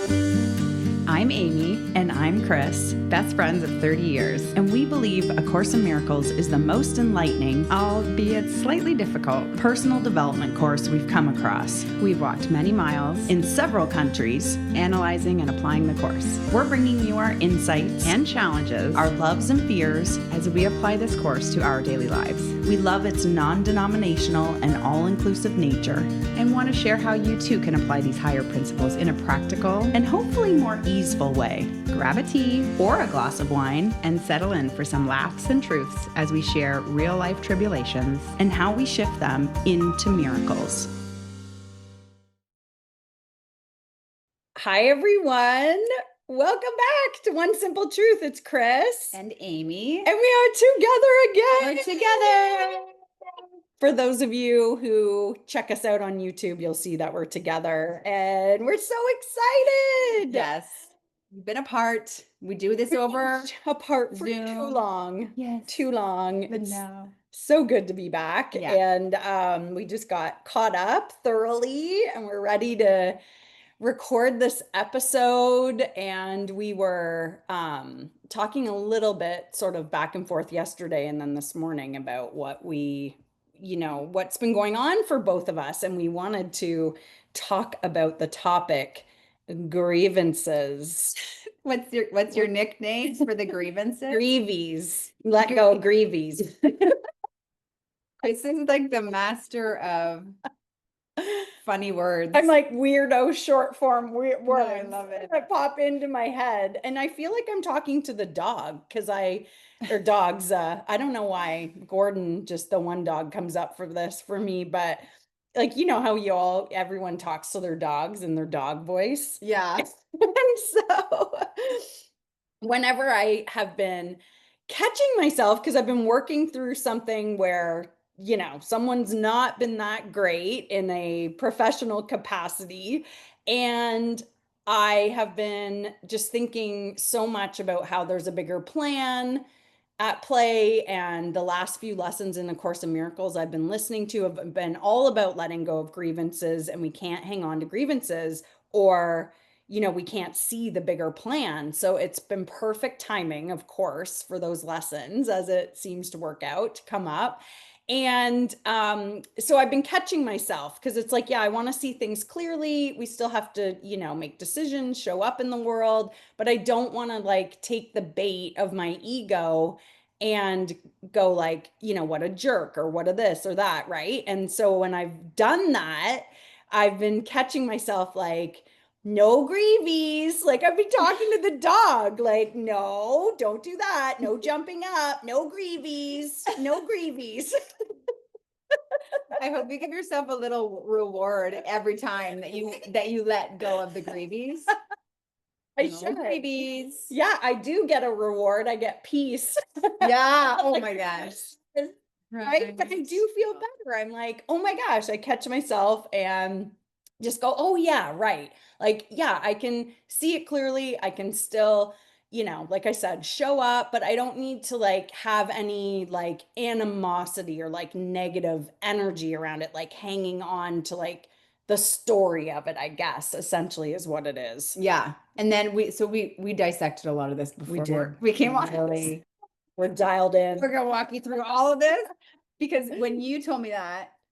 I'm Amy. And I'm Chris, Best friends of 30 years. and we believe A Course in Miracles is the most enlightening, Albeit slightly difficult, personal development course we've come across we've walked many miles in several countries. analyzing and applying the course We're bringing you our insights, and challenges our loves and fears. as we apply this course to our daily lives We love its non-denominational and all-inclusive nature. and want to share how you too can apply these higher principles in a practical And hopefully more easeful way. grab a tea Or a glass of wine. and settle in for some laughs and truths as we share real life tribulations. And how we shift them into miracles. Hi, everyone. Welcome back to One Simple Truth. It's Chris. And Amy, And we are together again. we're together. For those of you who check us out on YouTube, you'll see that we're together and we're so excited. Yes, we've been apart. We do this over Apart for too Zoom. long. Yes. Too long. But It's no. so good to be back. Yeah. And we just got caught up thoroughly and we're ready to record this episode. And we were talking a little bit sort of back and forth yesterday and then this morning about what's been going on for both of us. And we wanted to talk about the topic grievances. What's your nickname for the grievances? Grievies. Let go, Grievies. This is like the master of funny words. I'm like weirdo short form words I love it. that pop into my head. And I feel like I'm talking to the dog or dogs. I don't know why Gordon, just the one dog, comes up for this for me, but like, you know how everyone talks to their dogs in their dog voice. Yeah. And so whenever I have been catching myself, because I've been working through something where, someone's not been that great in a professional capacity. And I have been just thinking so much about how there's a bigger plan at play. And the last few lessons in the Course in Miracles I've been listening to have been all about letting go of grievances, and we can't hang on to grievances or we can't see the bigger plan. So it's been perfect timing, of course, for those lessons as it seems to work out to come up. And so I've been catching myself because it's like, yeah, I want to see things clearly. We still have to, make decisions, show up in the world, but I don't want to like take the bait of my ego and go like, what a jerk or what a this or that, right? And so when I've done that, I've been catching myself like, no grievies. Like I've been talking to the dog, like, no, don't do that. No jumping up, no grievies, no grievies. I hope you give yourself a little reward every time that you let go of the grievies. I No should. grievies. Yeah, I do get a reward. I get peace. Yeah. Oh Like, my gosh. right? But I do feel better. I'm like, oh my gosh, I catch myself and just go, oh yeah, right. Like, yeah, I can see it clearly. I can still, like I said, show up, but I don't need to like have any like animosity or like negative energy around it, like hanging on to like the story of it, I guess, essentially is what it is. Yeah. And then we dissected a lot of this before we came on. Really, we're dialed in. We're gonna walk you through all of this because when you told me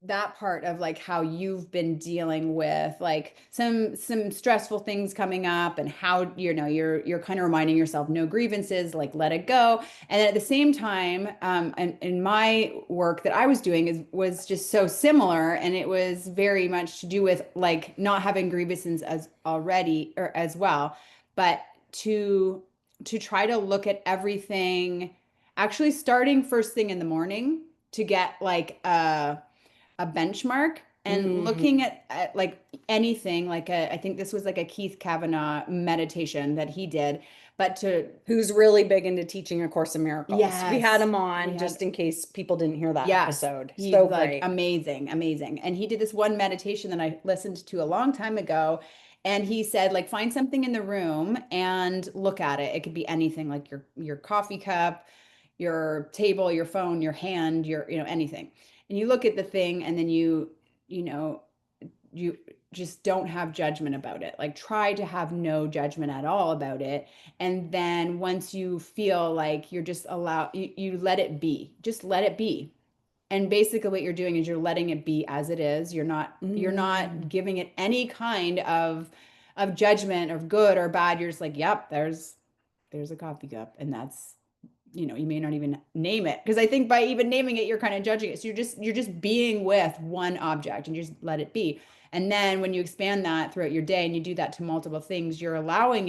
that part of like how you've been dealing with like some stressful things coming up and how you're kind of reminding yourself no grievances, like let it go. And at the same time, and in my work that I was doing was just so similar, and it was very much to do with like not having grievances as already or as well, but to try to look at everything actually starting first thing in the morning to get like a benchmark and looking at like anything like I think this was like a Keith Kavanaugh meditation that he did, but who's really big into teaching A Course in Miracles. Yes. We had him on just in case people didn't hear that Yes, episode. he's So like great. amazing, amazing. And he did this one meditation that I listened to a long time ago. And he said, like, find something in the room and look at it. It could be anything, like your coffee cup, your table, your phone, your hand, anything. And you look at the thing and then you know, you just don't have judgment about it. Like try to have no judgment at all about it. And then once you feel like you're just you let it be, just let it be. And basically what you're doing is you're letting it be as it is. You're not Mm. giving it any kind of judgment of good or bad. You're just like, yep, there's a coffee cup. And that's, you may not even name it. Because I think by even naming it, you're kind of judging it. So you're just being with one object and you just let it be. And then when you expand that throughout your day and you do that to multiple things, you're allowing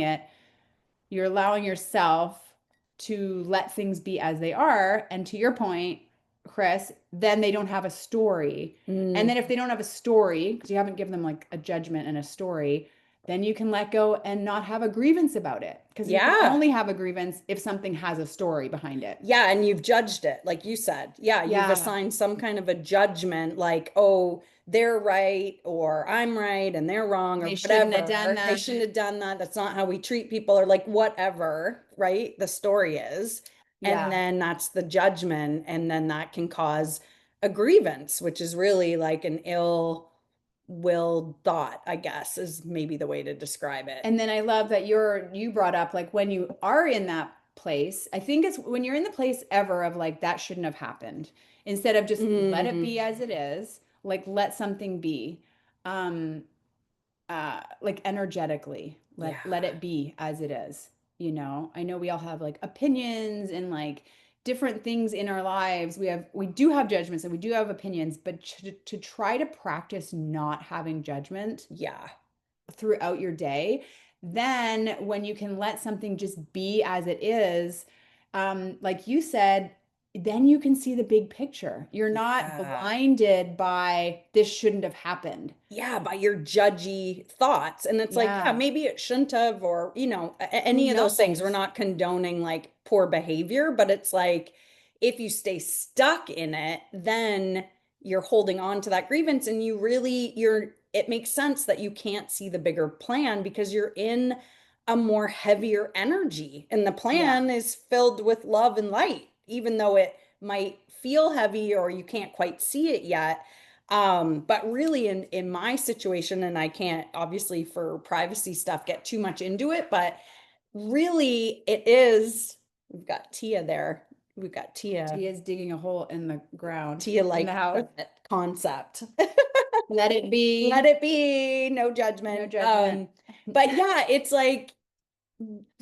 yourself to let things be as they are. And to your point, Chris, then they don't have a story. And Mm. then if they don't have a story, because you haven't given them like a judgment and a story, then you can let go and not have a grievance about it. Because you can Yeah. only have a grievance if something has a story behind it. Yeah, and you've judged it, like you said. Yeah, you've Yeah. assigned some kind of a judgment, like, oh, they're right, or I'm right, and they're wrong, or They shouldn't have done whatever. They that. shouldn't have done that. That's not how we treat people, or like whatever, right? The story is. And Yeah. then that's the judgment, and then that can cause a grievance, which is really like an ill-willed thought, I guess, is maybe the way to describe it. And then I love that you brought up like when you are in that place, I think it's when you're in the place ever of like that shouldn't have happened. Instead of just let it Mm, be as it is, like let something be. Um like energetically, let yeah. it be as it is. I know we all have like opinions and like different things in our lives. We do have judgments and we do have opinions, but to try to practice not having judgment Yeah. throughout your day, then when you can let something just be as it is, like you said, then you can see the big picture. You're not Yeah. blinded by this shouldn't have happened. Yeah, by your judgy thoughts. And it's like, yeah, Yeah. maybe it shouldn't have, or, Who any of those things. We're knows? not condoning like poor behavior, but it's like if you stay stuck in it, then you're holding on to that grievance and it makes sense that you can't see the bigger plan because you're in a more heavier energy. And the Yeah. plan is filled with love and light, even though it might feel heavy or you can't quite see it yet. But really in my situation, and I can't obviously for privacy stuff get too much into it, but really it is, we've got Tia there. We've got Tia. Tia's digging a hole in the ground Tia in the like house. that concept. Let it Let be. it be, no No judgment. judgment. But yeah, it's like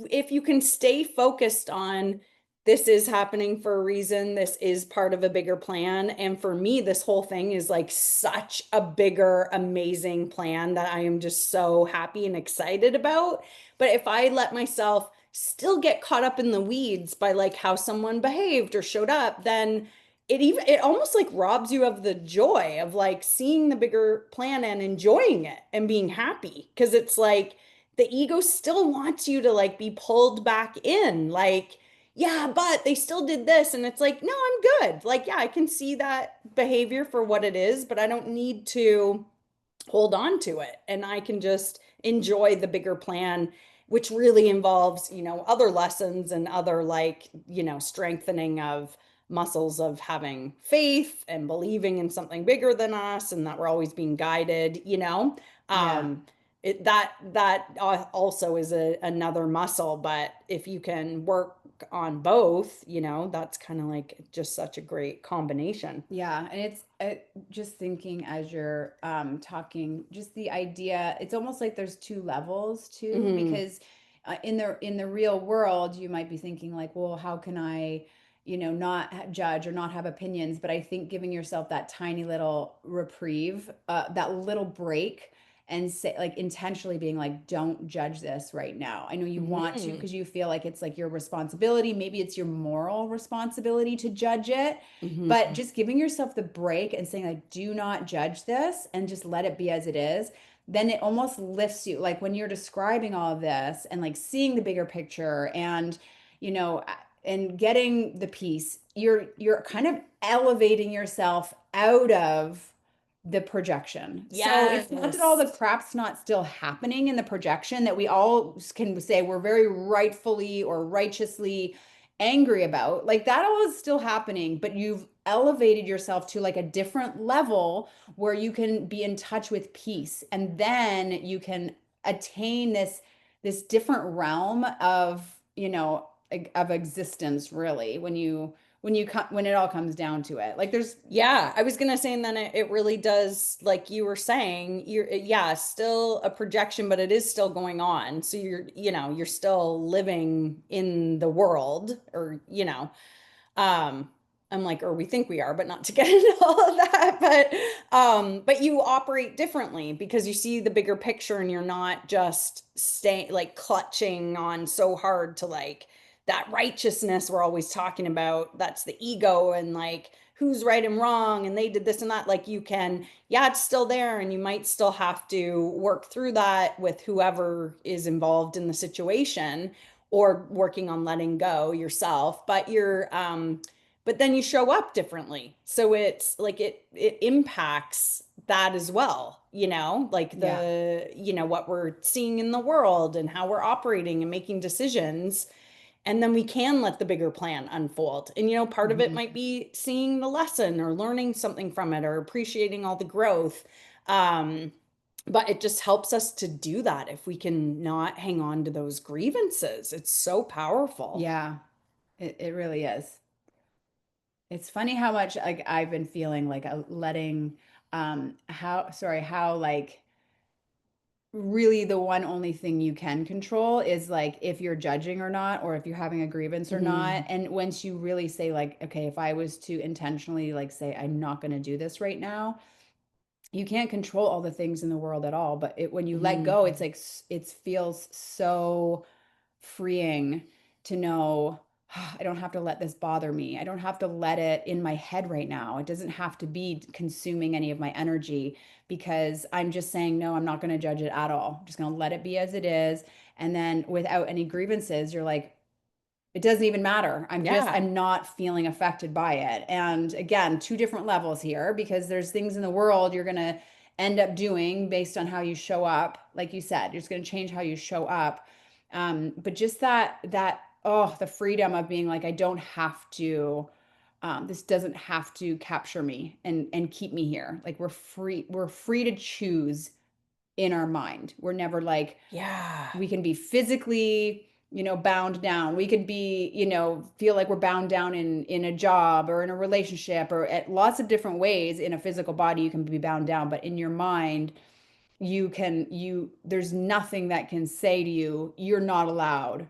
if you can stay focused on this is happening for a reason, this is part of a bigger plan. And for me, this whole thing is like such a bigger, amazing plan that I am just so happy and excited about. But if I let myself still get caught up in the weeds by like how someone behaved or showed up, then it almost like robs you of the joy of like seeing the bigger plan and enjoying it and being happy. Cause it's like the ego still wants you to like be pulled back in, like, yeah, but they still did this. And it's like, no, I'm good. Like, yeah, I can see that behavior for what it is, but I don't need to hold on to it. And I can just enjoy the bigger plan, which really involves, other lessons and other like, strengthening of muscles of having faith and believing in something bigger than us and that we're always being guided. Yeah. Um, that also is another muscle, but if you can work on both, that's kind of like just such a great combination. Yeah, and it's just thinking as you're talking, just the idea, it's almost like there's two levels too, Hmm. because in the real world, you might be thinking like, well, how can I, not judge or not have opinions? But I think giving yourself that tiny little reprieve, that little break, and say like intentionally being like, don't judge this right now. I know you want to Hmm. because you feel like it's like your responsibility. Maybe it's your moral responsibility to judge it, but Hmm. just giving yourself the break and saying like, do not judge this and just let it be as it is, then it almost lifts you. Like when you're describing all of this and like seeing the bigger picture and, you know, and getting the peace, you're kind of elevating yourself out of the projection. So it's not that all Yes. the crap's not still happening in the projection, that we all can say we're very rightfully or righteously angry about, like that all is still happening, but you've elevated yourself to like a different level where you can be in touch with peace. And then you can attain this different realm of, of existence, really, when it all comes down to it. Like there's Yeah, I was gonna say, and then it really does, like you were saying, yeah, still a projection, but it is still going on. So you're still living in the world, or, I'm like, or we think we are, but not to get into all of that. But you operate differently because you see the bigger picture and you're not just staying like clutching on so hard to like that righteousness we're always talking about. That's the ego and like who's right and wrong and they did this and that. Like you can, yeah, it's still there and you might still have to work through that with whoever is involved in the situation or working on letting go yourself. But then you show up differently. So it's like it impacts that as well, like yeah. what we're seeing in the world and how we're operating and making decisions. And then we can let the bigger plan unfold. And, part of it Mhm. might be seeing the lesson or learning something from it or appreciating all the growth. Um, but it just helps us to do that if we can not hang on to those grievances. It's so powerful. Yeah, it really is. It's funny how much like I've been feeling like a letting how like really the one only thing you can control is like if you're judging or not, or if you're having a grievance or not. Mhm. And once you really say like, okay, if I was to intentionally like say I'm not going to do this right now, you can't control all the things in the world at all, but when you let go, it's Mhm. like it feels so freeing to know, I don't have to let this bother me. I don't have to let it in my head right now. It doesn't have to be consuming any of my energy because I'm just saying, no, I'm not going to judge it at all. I'm just going to let it be as it is. And then without any grievances, you're like, it doesn't even matter. Yeah. I'm not feeling affected by it. And again, two different levels here because there's things in the world you're going to end up doing based on how you show up. Like you said, you're just going to change how you show up. But just oh, the freedom of being like, I don't have to, this doesn't have to capture me and keep me here. Like we're free to choose in our mind. We're never like, Yeah. we can be physically bound down. We could be feel like we're bound down in a job or in a relationship or at lots of different ways. In a physical body you can be bound down, but in your mind there's nothing that can say to you you're not allowed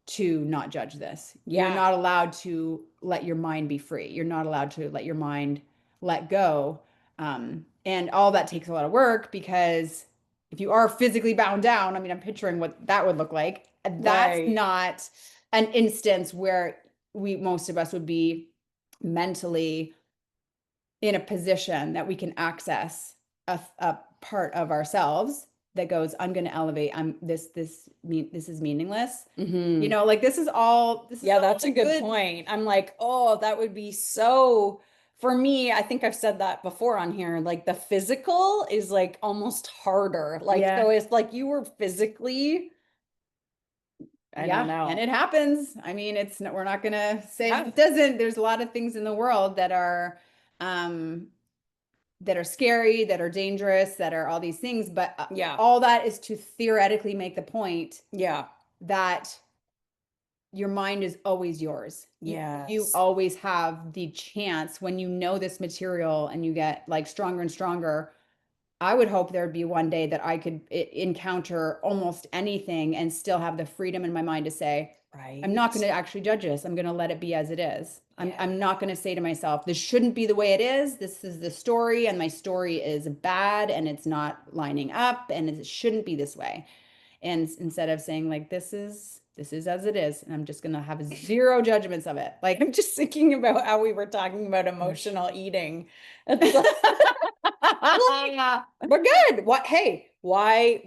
to not judge this. You're Yeah. not allowed to let your mind be free. You're not allowed to let your mind let go. And all that takes a lot of work because if you are physically bound down, I mean, I'm picturing what that would look like. That's Right. not an instance where most of us would be mentally in a position that we can access a part of ourselves that goes, I'm going to elevate. This is meaningless. Hmm. Like this is Yeah, all that's a good good. point. I'm like, oh, that would be so, for me, I think I've said that before on here. Like the physical is like almost harder. Like, so Yeah. it's like you were physically, I don't Yeah. And know. it happens. I mean, we're not going to say Yeah. it doesn't. There's a lot of things in the world um, that are scary, that are dangerous, that are all these things. But Yeah. all that is to theoretically make the point Yeah. that your mind is always yours. You Yes. always have the chance when you know this material and you get like stronger and stronger. I would hope there'd be one day that I could encounter almost anything and still have the freedom in my mind to say, I'm not going Right. to actually judge this. I'm going to let it be as it is. Yeah. I'm not going to say to myself, this shouldn't be the way it is. This is the story, and my story is bad and it's not lining up and it shouldn't be this way. And instead of saying like this is as it is, and I'm just going to have zero judgments of it. Like I'm just thinking about how we were talking about emotional eating. It's like, we're good. What? Hey, why'd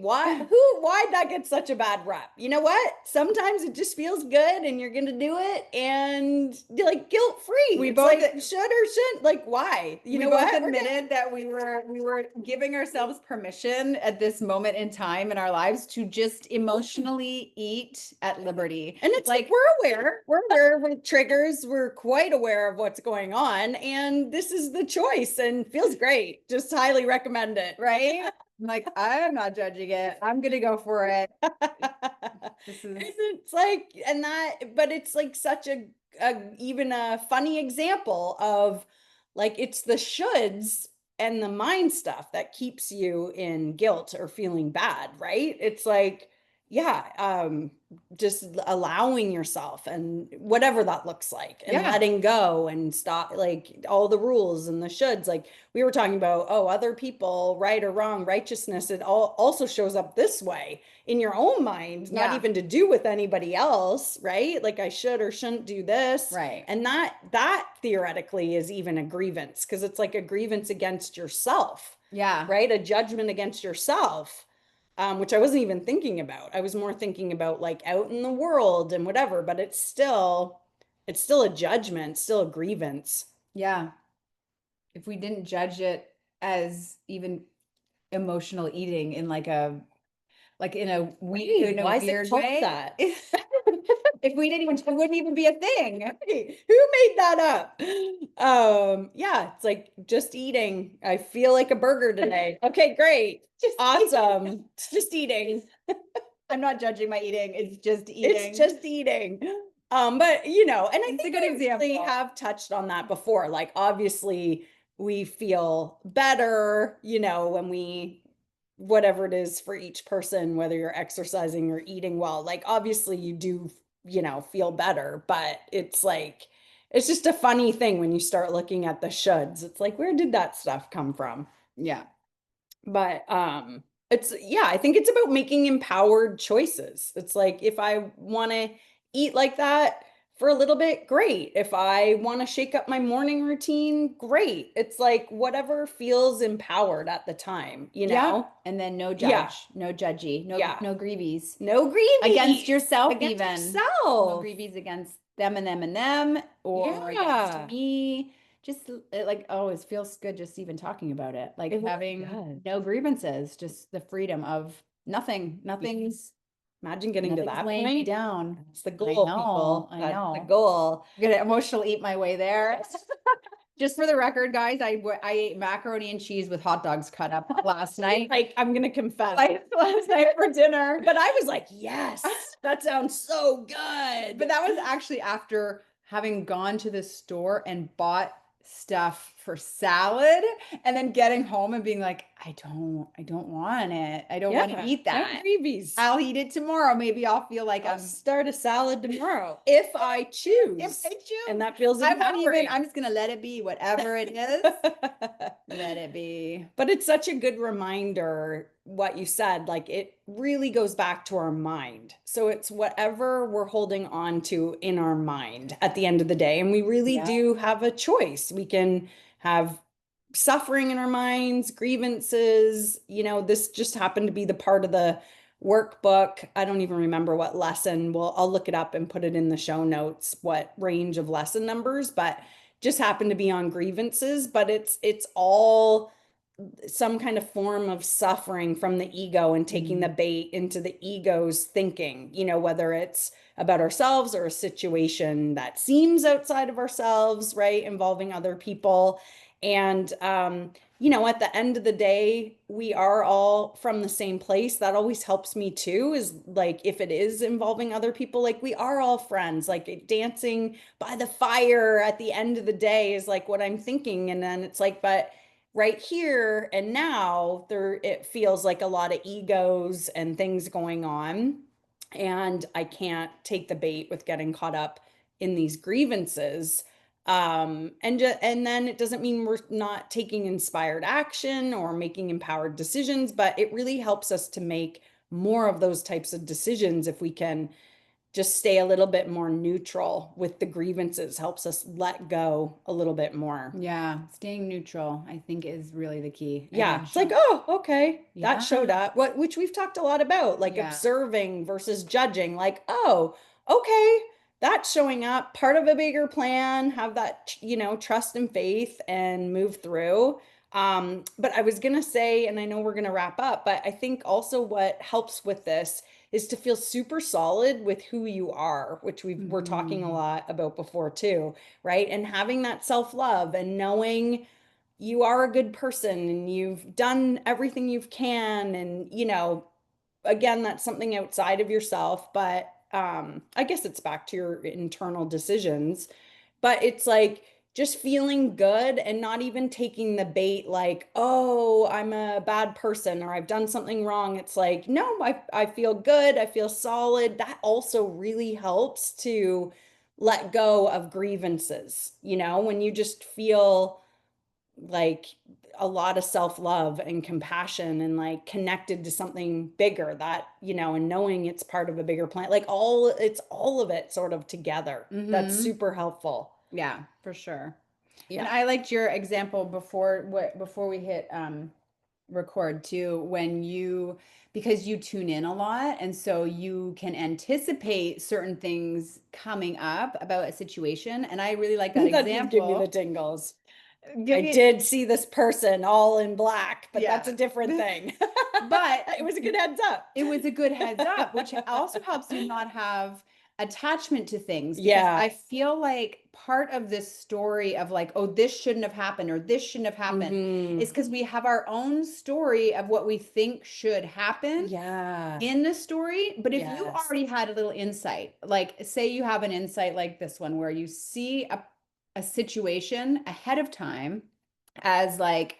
that get such a bad rep? You know what? Sometimes it just feels good and you're gonna do it and you're like guilt free. We It's both like should or shouldn't, like why? You we know both what? admitted that we were giving ourselves permission at this moment in time in our lives to just emotionally eat at liberty. And it's like we're aware of triggers, we're quite aware of what's going on, and this is the choice and feels great. Just highly recommend it. right? I'm like, I'm not judging it. I'm gonna go for it. This is It's like, and that, but it's like such a even a funny example of like it's the shoulds and the mind stuff that keeps you in guilt or feeling bad, right? It's like, yeah, just allowing yourself and whatever that looks like and yeah, letting go and stop like all the rules and the shoulds. Like we were talking about, oh, other people, right or wrong, righteousness, it all also shows up this way in your own mind, not yeah, even to do with anybody else, right? Like I should or shouldn't do this. right. And that theoretically is even a grievance because it's like a grievance against yourself, Yeah. right? A judgment against yourself, which I wasn't even thinking about. I was more thinking about like out in the world and whatever, but it's still a judgment, still a grievance. Yeah. If we didn't judge it as even emotional eating in like in a Why is it weird called way. that? If we didn't even, it wouldn't even be a thing. Hey, who made that up? Yeah, it's like just eating. I feel like a burger today. Okay, great. Just Awesome. It's just eating. I'm not judging my eating. It's just eating. It's just eating. But you know, and I It's a think good we example. actually have touched on that before. Like obviously we feel better, you know, when we whatever it is for each person, whether you're exercising or eating well, like obviously you do, you know, feel better, but it's like it's just a funny thing when you start looking at the shoulds. It's like, where did that stuff come from? Yeah. But it's yeah, I think it's about making empowered choices. It's like if I want to eat like that for a little bit, great. If I want to shake up my morning routine, great. It's like whatever feels empowered at the time, you Yeah. know? And then no Yeah. judge, no judgy, Yeah. no grievies. No grievies Against yourself, against even. No yourself. grievies against them and them and them, or Yeah. against me. Just like, oh, it feels good just even talking about it. Like It really having does. no grievances, just the freedom of nothing's Imagine getting to nothing's that weighing me point. down. That's the I goal, know, people. I That's the know. goal. I'm gonna emotional eat my way there. Just for the record, guys, I ate macaroni and cheese with hot dogs cut up last night. Like, I'm gonna confess. Like last night for dinner. But I was like, yes, that sounds so good. But that was actually after having gone to the store and bought stuff for salad and then getting home and being like, I don't want it. I don't want to eat no that. freebies. I'll eat it tomorrow. Maybe I'll feel like I'll start a salad tomorrow if I choose. if I choose. And that feels I'm not even, empowering. I'm just gonna let it be whatever it is. Let it be. But it's such a good reminder what you said, like it really goes back to our mind. So it's whatever we're holding on to in our mind at the end of the day. And we really Yeah. do have a choice. We can have suffering in our minds, grievances. You know, this just happened to be the part of the workbook. I don't even remember what lesson. Well, I'll look it up and put it in the show notes, what range of lesson numbers, but just happened to be on grievances, but it's all some kind of form of suffering from the ego and taking the bait into the ego's thinking, you know, whether it's about ourselves or a situation that seems outside of ourselves, right? Involving other people. And, you know, at the end of the day, we are all from the same place. That always helps me too, is like if it is involving other people, like we are all friends, like dancing by the fire at the end of the day is like what I'm thinking. And then it's like, but right here and now there it feels like a lot of egos and things going on and I can't take the bait with getting caught up in these grievances and then it doesn't mean we're not taking inspired action or making empowered decisions, but it really helps us to make more of those types of decisions if we can just stay a little bit more neutral with the grievances helps us let go a little bit more. Yeah, staying neutral, I think, is really the key. And Yeah, it's like, actually, oh, okay, that showed yeah, up. What which we've talked a lot about, like yeah. observing versus judging. Like, oh, okay, that's showing up, part of a bigger plan, have that, trust and faith and move through. But I was gonna say, and I know we're gonna wrap up, but I think also what helps with this is to feel super solid with who you are, which we're talking a Hmm. lot about before too, right? And having that self-love and knowing you are a good person and you've done everything you can, and again, that's something outside of yourself, but I guess it's back to your internal decisions. But it's like just feeling good and not even taking the bait like, oh, I'm a bad person or I've done something wrong. It's like, no, I feel good, I feel solid. That also really helps to let go of grievances, when you just feel like a lot of self-love and compassion and like connected to something bigger, that and knowing it's part of a bigger plan, like it's all of it sort of together. That's Hmm. super helpful. Yeah, for sure. And Yeah. I liked your example before we hit record too, when you because you tune in a lot and so you can anticipate certain things coming up about a situation. And I really like that That did give me the example. tingles. Give I me, did see this person all in black, but that's yeah. a different thing. But It was a good heads up. it was a good heads up, which also helps you not have attachment to things because Yeah. I feel like part of this story of like, oh, this shouldn't have happened or this shouldn't have happened is Hmm. because we have our own story of what we think should happen Yeah. in the story. But if you Yes. already had a little insight, like say you have an insight like this one where you see a situation ahead of time as like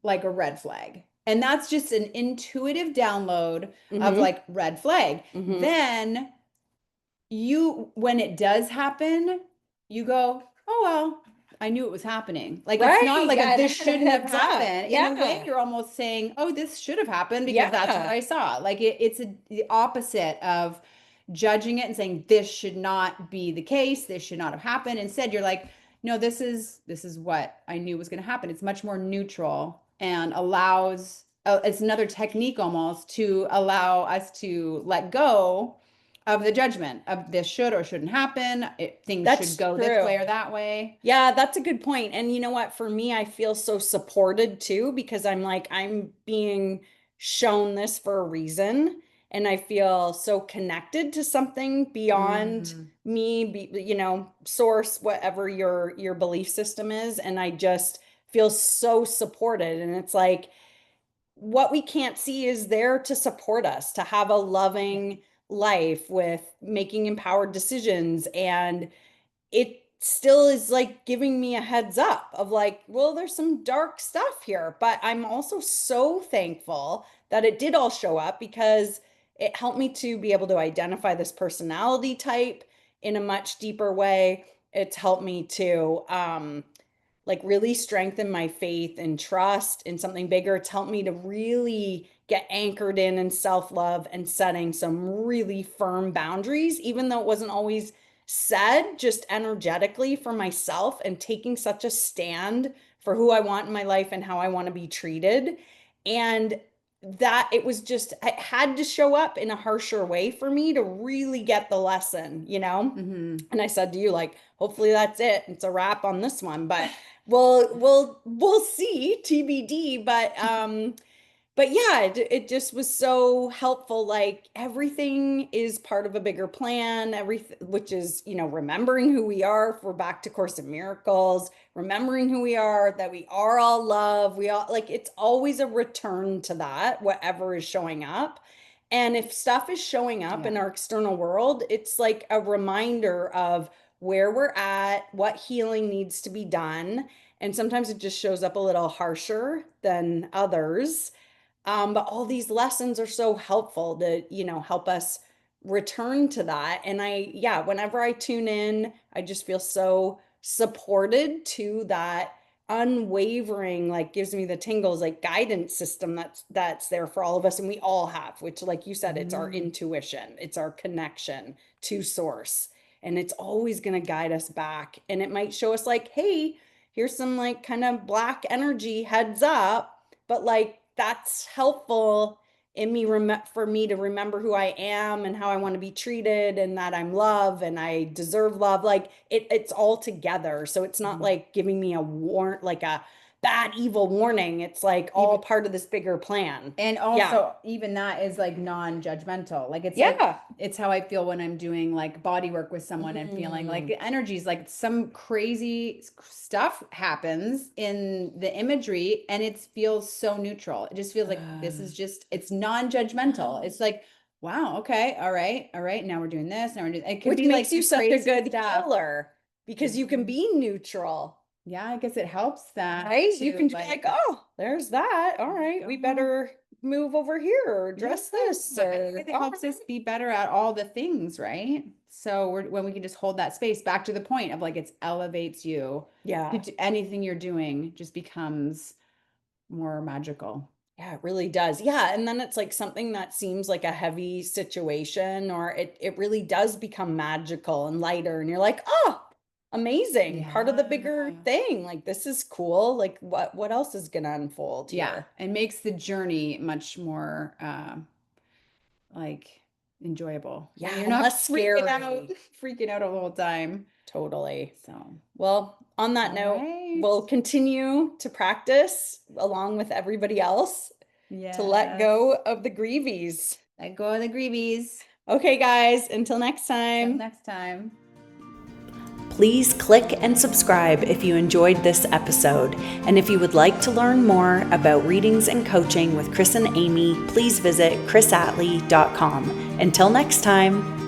a red flag. And that's just an intuitive download of Mm-hmm. like red flag. Mm-hmm. Then you, when it does happen, you go, oh, well, I knew it was happening. Like it's not Right. like a Yeah, it this had a shouldn't have heads up. happened. In a way, Yeah. you're almost saying, oh, this should have happened because that's what Yeah. I saw. Like the opposite of judging it and saying this should not be the case. This should not have happened. Instead, you're like, no, this is what I knew was going to happen. It's much more neutral and allows it's another technique almost to allow us to let go of the judgment of this should or shouldn't happen. Things should That's go this true. way or that way. Yeah, that's a good point. And you know what? For me, I feel so supported too because I'm like, I'm being shown this for a reason. And I feel so connected to something beyond Hmm. me, source, whatever your belief system is. And I just feel so supported. And it's like, what we can't see is there to support us, to have a Yeah. loving life with making empowered decisions. And it still is like giving me a heads up of like, well, there's some dark stuff here, but I'm also so thankful that it did all show up because it helped me to be able to identify this personality type in a much deeper way. It's helped me to like really strengthen my faith and trust in something bigger. It's helped me to really get anchored in self-love and setting some really firm boundaries, even though it wasn't always said, just energetically for myself and taking such a stand for who I want in my life and how I want to be treated. And that it was just, it had to show up in a harsher way for me to really get the lesson. Hmm. And I said to you, like, hopefully that's it. It's a wrap on this one, but we'll see TBD. But yeah, it just was so helpful. Like everything is part of a bigger plan, everything, which is, remembering who we are. If we're back to Course in Miracles, remembering who we are, that we are all love. We all like it's always a return to that, whatever is showing up. And if stuff is showing up Yeah. in our external world, it's like a reminder of where we're at, what healing needs to be done. And sometimes it just shows up a little harsher than others. But all these lessons are so helpful to, help us return to that. And yeah, whenever I tune in, I just feel so supported to that unwavering, like gives me the tingles, like guidance system that's there for all of us, and we all have, which, like you said, it's our intuition, it's our connection to source, and it's always going to guide us back. And it might show us like, hey, here's some like kind of black energy, heads up, but like that's helpful in me for me to remember who I am and how I want to be treated, and that I'm love and I deserve love. Like it's all together. So it's not like giving me like a bad evil warning. It's like all part of this bigger plan. And also even that is like non-judgmental. Like it's like it's how I feel when I'm doing like body work with someone and feeling like the energy is like some crazy stuff happens in the imagery and it feels so neutral. It just feels like this is just, it's non-judgmental. It's like, wow, okay, all right. Now we're doing this. Now we're doing it. Could Which be makes like you such a good stuff. healer because you can be neutral. Yeah, I guess it helps that. Right? You can be like, oh, there's that. All right, we better move over here or address this. Or it helps us be better at all the things, right? So when we can just hold that space, back to the point of like it elevates you. Yeah. Anything you're doing just becomes more magical. Yeah, it really does. Yeah. And then it's like something that seems like a heavy situation, or it really does become magical and lighter. And you're like, oh, amazing. Part of the bigger thing. Like, this is cool. Like what else is gonna unfold here? And makes the journey much more like enjoyable. Yeah, you're not less scary. freaking out all the whole time. Totally. So, well, on that note, we'll continue to practice along with everybody else to let go of the Grievies. Let go of the Grievies. Okay, guys, until next time. Until next time. Please click and subscribe if you enjoyed this episode. And if you would like to learn more about readings and coaching with Chris and Amy, please visit chrisatley.com. Until next time.